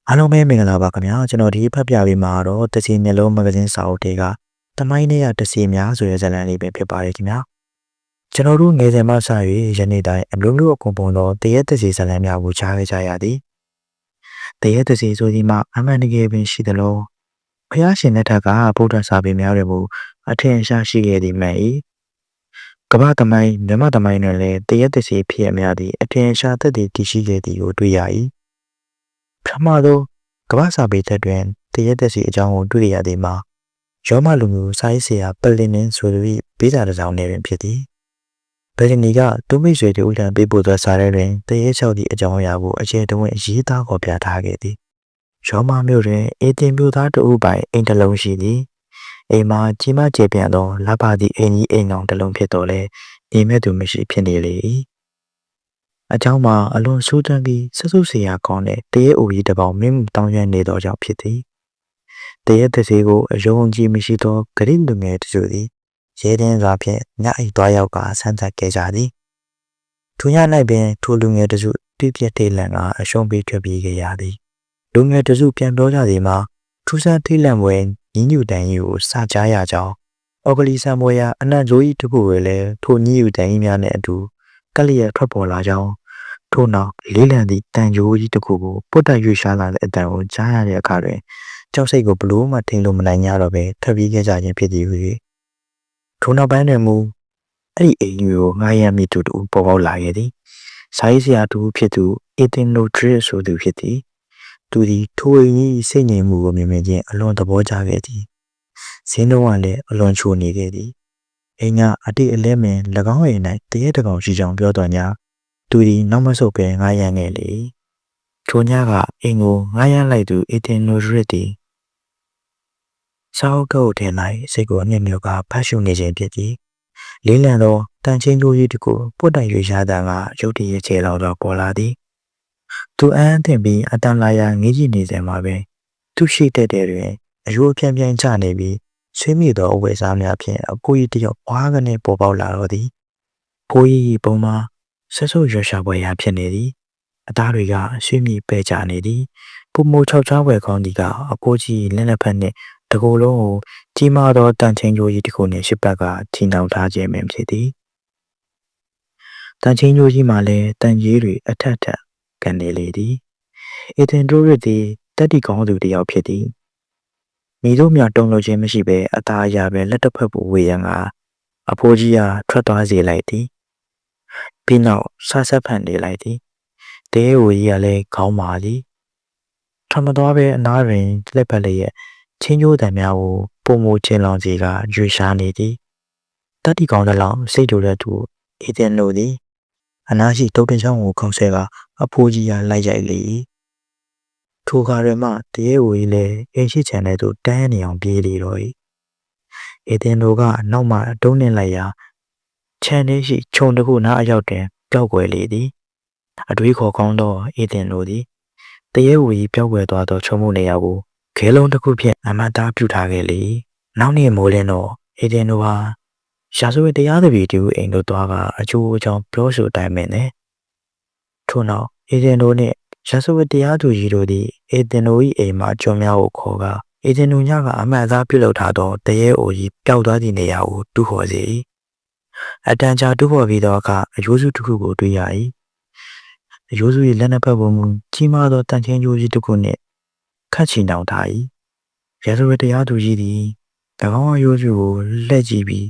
အားလုံးပဲမင်္ဂလာပါခင်ဗျာကျွန်တော်ဒီဖတ်ပြပေးမှာတော့တစီမျက်လုံးမဂ္ဂဇင်းစာအုပ်တွေကတမိုင်းနဲ့ရတစီများဆိုတဲ့ဇာတ်လမ်းလေးပဲဖြစ်ပါတယ်ခင်ဗျာကျွန်တော်တို့ငယ်စဉ်မှစ၍ယနေ့တိုင်းအမျိုးမျိုးအကုန်ပုံသောတရက်တစီဇာတ်လမ်းများကိုကြားခဲ့ကြရသည်တရက်တစီဆိုဒီမှာအမှန်တကယ်ပင်ရှိသလိုဖျားရှင်တဲ့ထက်ကဗုဒ္ဓစာပေများတွေမူအထင်ရှားရှိခဲ့သည်မှန်၏ကမ္ဘာသမိုင်းမြမသမိုင်းတွေလည်းတရက်တစီဖြစ်ရများသည့်အထင်ရှားသက်တည်တည်ရှိခဲ့သည်ကိုတွေ့ရ၏ပထမဆုံးကမ္ဘာစာပေသက်တွင်တရက်သက်စီအကြောင်းကိုတွေ့ရသည်မှာရောမလူမျိုးစာရေးဆရာပလင်နင်းဆိုပြီးပေးစာတစ်စောင်နဲ့ပင်ဖြစ်သည်ဘယ်နီကသူမိတ်ဆွေတို့ဦးလံပေးပို့သောစာရဲတွင်တရက်လျှောက်သည့်အကြောင်းအရာကိုအကျယ်တဝင့်ရေးသားဖော်ပြထားခဲ့သည်ရောမမြို့တွင်အေတင်မြို့သားတဦးပိုင်အိမ်တစ်လုံးရှိသည်အိမ်မှာကြီးမားကျယ်ပြန့်သောလပသည့်အိမ်ကြီးအိမ်အောင်တစ်လုံးဖြစ်တော်လဲနေမဲ့သူမရှိဖြစ်နေလေ၏အကြောင်းမှာအလွန်ဆိုးတမ်းပြီးဆဆုပ်เสียကောင်းတဲ့တရဲအိုကြီးတစ်ပေါင်မင်းတောင်းရွံ့နေသောကြောင့်ဖြစ်သည်တရဲတစ်စီကိုအယုံကြည်မရှိသောဂရိလူငယ်တို့သည်ရဲတင်းစွာဖြင့်ညအိတ်သွားရောက်ကဆန်းသက်ခဲ့ကြသည်ထိုည၌ပင်ထိုလူငယ်တို့ပြည့်ပြည့်ထိတ်လန့်ကအရှုံးပေးထွက်ပြေးခဲ့ရသည်လူငယ်တို့ပြန်ပြောကြသည်မှာထူးဆန်းထိတ်လန့်ပွဲညီညွတ်တန်ကြီးကိုစကြားရကြောင်းအော်ဂလီဆန်မွေယာအနတ်ဂျိုးကြီးတစ်ခုကိုလည်းထိုညီညွတ်တန်ကြီးများနှင့်အတူကလျက်ထွက်ပေါ်လာကြောင်းထို့နောက်လေးလံသည့်တန်ကြိုးကြီးတစ်ခုကိုပုတ်တက်ရွှေ့ရှားလာတဲ့အတန်ကိုကြားရတဲ့အခါတွင်ကြောက်စိတ်ကိုဘလို့မှထိန်လို့မနိုင်ကြတော့ပဲထွက်ပြေးခဲ့ကြခြင်းဖြစ်သည်ဟု၍ထိုနောက်ပိုင်းတွင်မူအဲ့ဒီအိမ်ကြီးကိုငှားရမ်းမိသူတို့ပေါ်ပေါက်လာခဲ့သည်စာရေးဆရာတူဖြစ်သူအေတင်နိုဒရစ်ဆိုသူဖြစ်သည်သူသည်ထိုအိမ်ကြီးစိတ်ငြိမ်မှုကိုမြင်မြင်ချင်းအလွန်သဘောကျခဲ့သည်ဇင်းတော်ကလည်းအလွန်ချိုနေခဲ့သည်အိမ်ကအတိအလဲမင်၎င်းအိမ်၌တရက်တကောင်ရှိကြောင်းပြောတော်ညာသူသည်နောက်မဆုတ်ပဲငားရမ်းခဲ့လေထိုညကအိမ်ကိုငားရမ်းလိုက်သူအေတင်နိုဒရစ်သည်စာအုပ်ကုတ်ထဲ၌စိတ်ကိုအမြင့်မြတ်ကဖတ်ရှုနေခြင်းဖြစ်သည်လေးလံသောတန်ချင်းကျိုးကြီးတစ်ခုပုတ်တိုင်ရွေရှားတန်ကရုတ်တရက်ချေလောက်တော့ပေါ်လာသည်သူအန်းထင်ပြီးအတန်လာရာငေးကြည့်နေစဉ်မှာပဲသူရှိတဲ့တွင်အယိုးပြင်းပြင်းချနေပြီးဆွေးမိသောအဝယ်စားများဖြင့်အကိုကြီးတယောက်ဝါးကနေပေါ်ပေါက်လာတော့သည်ဖိုးကြီးပုံမှာဆက်ဆုပ်ရွှေရှာပွဲရာဖြစ်နေသည်အသားတွေကရွှေမြပဲ့ကြနေသည်ပုံမိုး၆ချောင်းဝယ်ကောင်းဒီကအကိုကြီးလက်လက်ဖက်နှင့်တကိုယ်လုံးကိုကြီးမားသောတန်ချင်းကြိုးကြီးတစ်ခုနှင့်ရှစ်ပတ်ကထီနှောင်ထားခြင်းပင်ဖြစ်သည်တန်ချင်းကြိုးကြီးမှာလည်းတန်ကြီးတွေအထက်ထက်ကန်နေလေသည်အေတင်ဒိုရစ်သည်တက်တီကောင်းသူတစ်ယောက်ဖြစ်သည်မိတို့မြတုံလို့ခြင်းမရှိပဲအသားအရာပဲလက်တစ်ဖက်ပူဝေရန်ကအဖိုးကြီးကထွက်သွားစေလိုက်သည်ပြီးနောက်ဆာဆက်ဖန်နေလိုက်သည်တဲဝီကြီးကလည်းခေါင်းမာသည်ထမသွားပဲအနားတွင်လက်ဖက်လေးရဲ့ချင်းကျိုးတံများကိုပုံမချင်းလောင်စီကရွေရှားနေသည်တတိကောင်တလောင်စိတ်တူတဲ့သူအေတင်တို့သည်အနားရှိတုတ်တင်ချောင်းကိုခုံဆဲကအဖိုးကြီးကလိုက်ရိုက်လေထိုခါရမှတရဲဝီကြီးလည်းအိမ်ရှိချန်တဲ့သူတန်းနေအောင်ပြေးလေတော့၏အေတင်တို့ကနောက်မှတုံးနေလိုက်ရာခြံထဲရှိခြုံတစ်ခုနားအရောက်တွင်ပျောက်ကွယ်လေသည်အတွေးခေါ်ကောင်းသောအေတင်တို့သည်တရဲဝီကြီးပျောက်ကွယ်သွားသောခြုံမှုနေရာကိုခဲလုံးတစ်ခုဖြင့်အမတ်သားပြုထားခဲ့လေနောက်နေ့မိုးလင်းတော့အေတင်တို့ဟာရှာဆိုတရားသူကြီးတူအိမ်တို့သွားကအကျိုးအကြောင်းပြောဆိုတိုင်ပင်တယ်ထို့နောက်အေတင်တို့နှင့်ရှာဆိုတရားသူကြီးတို့သည်အေတင်တို့၏အိမ်မှကျွန်းများကိုခေါ်ကအေတင်တို့ညကအမတ်သားပြုလုပ်ထားသောတရဲအိုကြီးပျောက်သွားသည့်နေရာကိုတူးခေါ်စေ၏အတန်ကြာတူးခေါ်ပြီးသောအခါအယိုးစုတစ်ခုကိုတွေ့ရ၏အယိုးစု၏လက်နှစ်ဖက်ပုံမူကြီးမားသောတန်ချင်းကျိုးကြီးတစ်ခုနှင့်ခတ်ချီနှောင်ထား၏ရဲဆိုတရားသူကြီးသည်၎င်းအယိုးစုကိုလှည့်ကြည့်ပြီး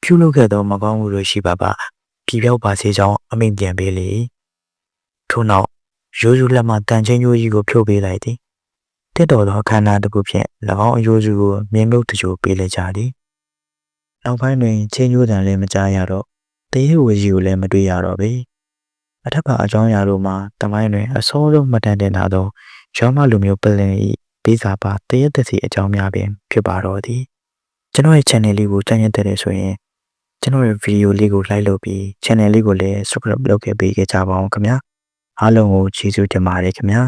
ပြုလုပ်ခဲ့သောမကောင်းမှုတွေရှိပါပြပြောက်ပါစေကြောင်းအမိန့်ပြန်ပေးလေထို့နောက်ရိုးစုလက်မှတန်ချင်းကျိုးကြီးကိုဖြုတ်ပေးလိုက်သည်တက်တော်သောအခမ်းအနားတစ်ခုဖြင့်၎င်းအယိုးစုကိုမြင်းမြုပ်တချို့ပေးလိုက်ကြသည်နောက်ပိုင်းတွင်ချင်းကျိုးတန်လည်းမကြားရတော့တရေဝကြီးကိုလည်းမတွေ့ရတော့ပေအထက်ကအကြောင်းအရာတို့မှာတမိုင်းတွင်အစိုးဆုံးမှတ်တမ်းတင်ထားသောရောမလူမျိုးပလင်၏ပေးစာပါတရက်သက်စီအကြောင်းများပင်ဖြစ်ပါတော့သည်ကျွန်တော်ရဲ့ channel လေးကိုကြိုက်ရတဲ့ဆိုရင်ကျွန်တော်ရဲ့ video လေးကို like လုပ်ပြီး channel လေးကိုလည်း subscribe လုပ်ခဲ့ပေးကြပါဦးခင်ဗျာအားလုံးကိုကျေးဇူးတင်ပါတယ်ခင်ဗျာ